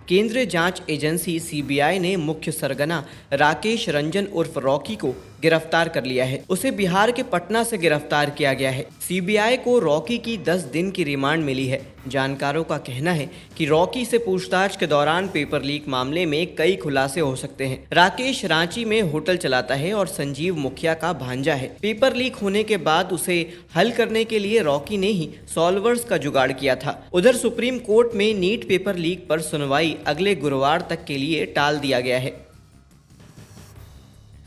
केंद्रीय जांच agency CBI ने मुख्य सरगना राकेश रंजन उर्फ रॉकी को गिरफ्तार कर लिया है। उसे बिहार के पटना से गिरफ्तार किया गया है। सीबीआई को रॉकी की 10 दिन की रिमांड मिली है। जानकारों का कहना है कि रॉकी से पूछताछ के दौरान पेपर लीक मामले में कई खुलासे हो सकते हैं। राकेश रांची में होटल चलाता है और संजीव मुखिया का भांजा है। पेपर लीक होने के बाद उसे हल करने के लिए रॉकी ने ही सॉल्वर्स का जुगाड़ किया था। उधर सुप्रीम कोर्ट में नीट पेपर लीक पर सुनवाई अगले गुरुवार तक के लिए टाल दिया गया है।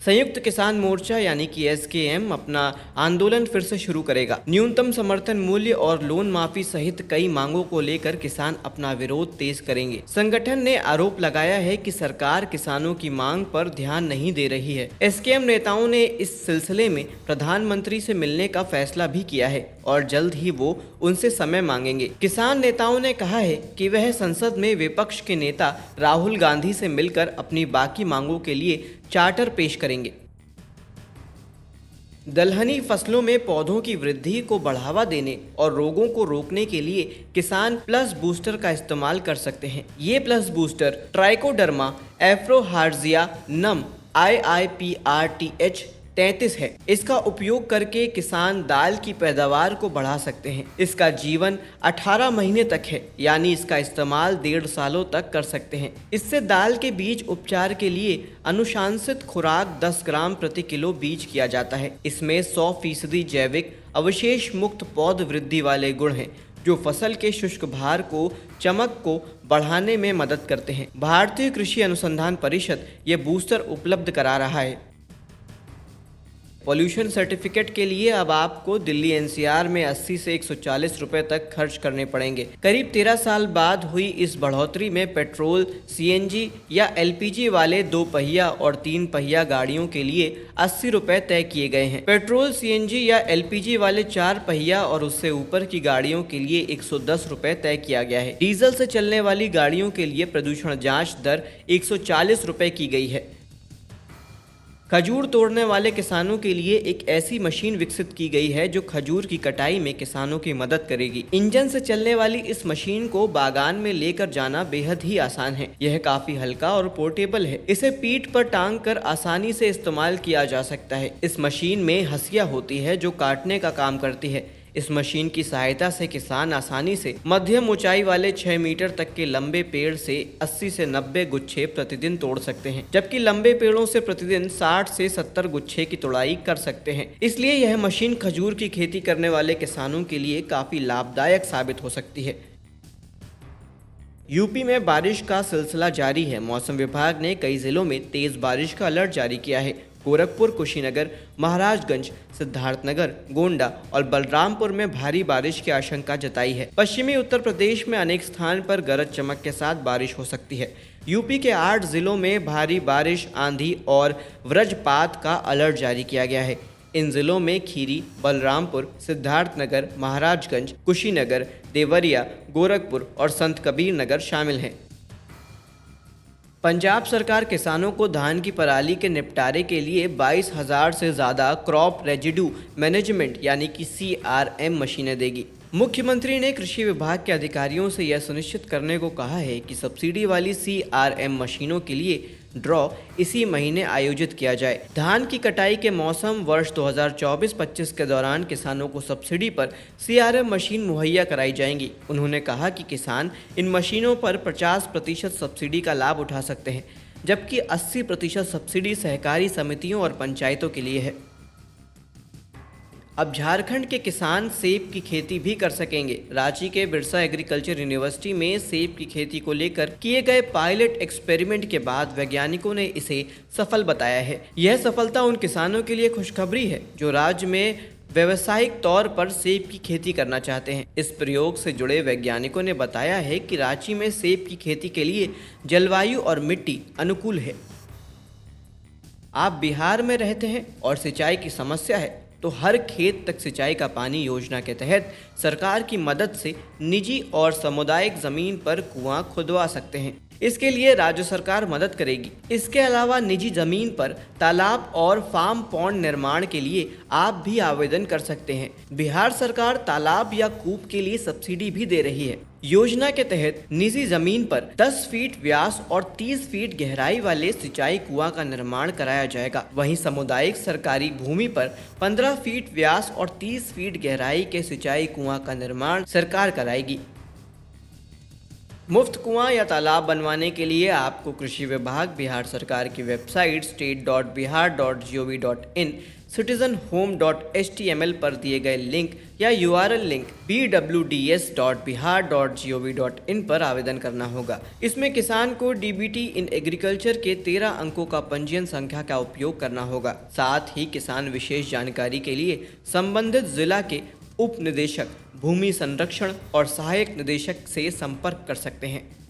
संयुक्त किसान मोर्चा यानी कि एसकेएम अपना आंदोलन फिर से शुरू करेगा। न्यूनतम समर्थन मूल्य और लोन माफी सहित कई मांगों को लेकर किसान अपना विरोध तेज करेंगे। संगठन ने आरोप लगाया है कि सरकार किसानों की मांग पर ध्यान नहीं दे रही है। एसकेएम नेताओं ने इस सिलसिले में प्रधानमंत्री से मिलने का फैसला भी किया है और जल्द ही वो उनसे समय मांगेंगे। किसान नेताओं ने कहा है कि वह संसद में विपक्ष के नेता राहुल गांधी से मिलकर अपनी बाकी मांगों के लिए चार्टर पेश करेंगे। दलहनी फसलों में पौधों की वृद्धि को बढ़ावा देने और रोगों को रोकने के लिए किसान प्लस बूस्टर का इस्तेमाल कर सकते हैं। ये प्लस बूस्टर ट्राइकोडर्मा एफ्रोहार्जिया नम IIPRTH 33 है। इसका उपयोग करके किसान दाल की पैदावार को बढ़ा सकते हैं। इसका जीवन 18 महीने तक है, यानी इसका इस्तेमाल 1.5 सालों तक कर सकते हैं। इससे दाल के बीज उपचार के लिए अनुशांसित खुराक 10 ग्राम प्रति किलो बीज किया जाता है। इसमें 100% जैविक अवशेष मुक्त पौध वृद्धि वाले गुण हैं, जो फसल के शुष्क भार को चमक को बढ़ाने में मदद करते हैं। भारतीय कृषि अनुसंधान परिषद ये बूस्टर उपलब्ध करा रहा है। पॉल्यूशन सर्टिफिकेट के लिए अब आपको दिल्ली एनसीआर में 80 से 140 रुपए तक खर्च करने पड़ेंगे। करीब 13 साल बाद हुई इस बढ़ोतरी में पेट्रोल, सीएनजी या एलपीजी वाले 2 पहिया और 3 पहिया गाड़ियों के लिए 80 रुपए तय किए गए हैं। पेट्रोल, सीएनजी या एलपीजी वाले 4 पहिया और उससे ऊपर की गाड़ियों के लिए 110 रुपए तय किया गया है। डीजल से चलने वाली गाड़ियों के लिए प्रदूषण जाँच दर 140 रुपए की गई है। खजूर तोड़ने वाले किसानों के लिए एक ऐसी मशीन विकसित की गई है जो खजूर की कटाई में किसानों की मदद करेगी। इंजन से चलने वाली इस मशीन को बागान में लेकर जाना बेहद ही आसान है। यह काफी हल्का और पोर्टेबल है। इसे पीठ पर टांग कर आसानी से इस्तेमाल किया जा सकता है। इस मशीन में हंसिया होती है जो काटने का काम करती है। इस मशीन की सहायता से किसान आसानी से मध्यम ऊंचाई वाले 6 मीटर तक के लंबे पेड़ से 80 से 90 गुच्छे प्रतिदिन तोड़ सकते हैं, जबकि लंबे पेड़ों से प्रतिदिन 60 से 70 गुच्छे की तोड़ाई कर सकते हैं। इसलिए यह मशीन खजूर की खेती करने वाले किसानों के लिए काफी लाभदायक साबित हो सकती है। यूपी में बारिश का सिलसिला जारी है। मौसम विभाग ने कई जिलों में तेज बारिश का अलर्ट जारी किया है। गोरखपुर, कुशीनगर, महाराजगंज, सिद्धार्थनगर, गोंडा और बलरामपुर में भारी बारिश की आशंका जताई है। पश्चिमी उत्तर प्रदेश में अनेक स्थान पर गरज चमक के साथ बारिश हो सकती है। यूपी के 8 जिलों में भारी बारिश, आंधी और वज्रपात का अलर्ट जारी किया गया है। इन जिलों में खीरी, बलरामपुर, सिद्धार्थनगर, महाराजगंज, कुशीनगर, देवरिया, गोरखपुर और संत कबीर नगर शामिल हैं। पंजाब सरकार किसानों को धान की पराली के निपटारे के लिए 22,000 से ज़्यादा क्रॉप रेजिड्यू मैनेजमेंट यानी कि CRM मशीनें देगी। मुख्यमंत्री ने कृषि विभाग के अधिकारियों से यह सुनिश्चित करने को कहा है कि सब्सिडी वाली CRM मशीनों के लिए ड्रॉ इसी महीने आयोजित किया जाए। धान की कटाई के मौसम वर्ष 2024-25 के दौरान किसानों को सब्सिडी पर CRM मशीन मुहैया कराई जाएंगी। उन्होंने कहा कि किसान इन मशीनों पर 50% सब्सिडी का लाभ उठा सकते हैं, जबकि 80% सब्सिडी सहकारी समितियों और पंचायतों के लिए है। अब झारखंड के किसान सेब की खेती भी कर सकेंगे। रांची के बिरसा एग्रीकल्चर यूनिवर्सिटी में सेब की खेती को लेकर किए गए पायलट एक्सपेरिमेंट के बाद वैज्ञानिकों ने इसे सफल बताया है। यह सफलता उन किसानों के लिए खुशखबरी है जो राज्य में व्यावसायिक तौर पर सेब की खेती करना चाहते हैं। इस प्रयोग से जुड़े वैज्ञानिकों ने बताया है कि रांची में सेब की खेती के लिए जलवायु और मिट्टी अनुकूल है। आप बिहार में रहते हैं और सिंचाई की समस्या है तो हर खेत तक सिंचाई का पानी योजना के तहत सरकार की मदद से निजी और सामुदायिक जमीन पर कुआं खुदवा सकते हैं। इसके लिए राज्य सरकार मदद करेगी। इसके अलावा निजी जमीन पर तालाब और फार्म पॉन्ड निर्माण के लिए आप भी आवेदन कर सकते हैं। बिहार सरकार तालाब या कूप के लिए सब्सिडी भी दे रही है। योजना के तहत निजी जमीन पर 10 फीट व्यास और 30 फीट गहराई वाले सिंचाई कुआं का निर्माण कराया जाएगा। वहीं सामुदायिक सरकारी भूमि पर 15 फीट व्यास और 30 फीट गहराई के सिंचाई कुआं का निर्माण सरकार कराएगी। मुफ्त कुआं या तालाब बनवाने के लिए आपको कृषि विभाग, बिहार सरकार की वेबसाइट state.bihar.gov.in, citizenhome.html पर दिए गए लिंक या URL लिंक bwds.bihar.gov.in पर आवेदन करना होगा। इसमें किसान को DBT इन एग्रीकल्चर के 13 अंकों का पंजीयन संख्या का उपयोग करना होगा। साथ ही किसान विशेष जानकारी के लिए संबंधित जिला के उप निदेशक, भूमि संरक्षण और सहायक निदेशक से संपर्क कर सकते हैं।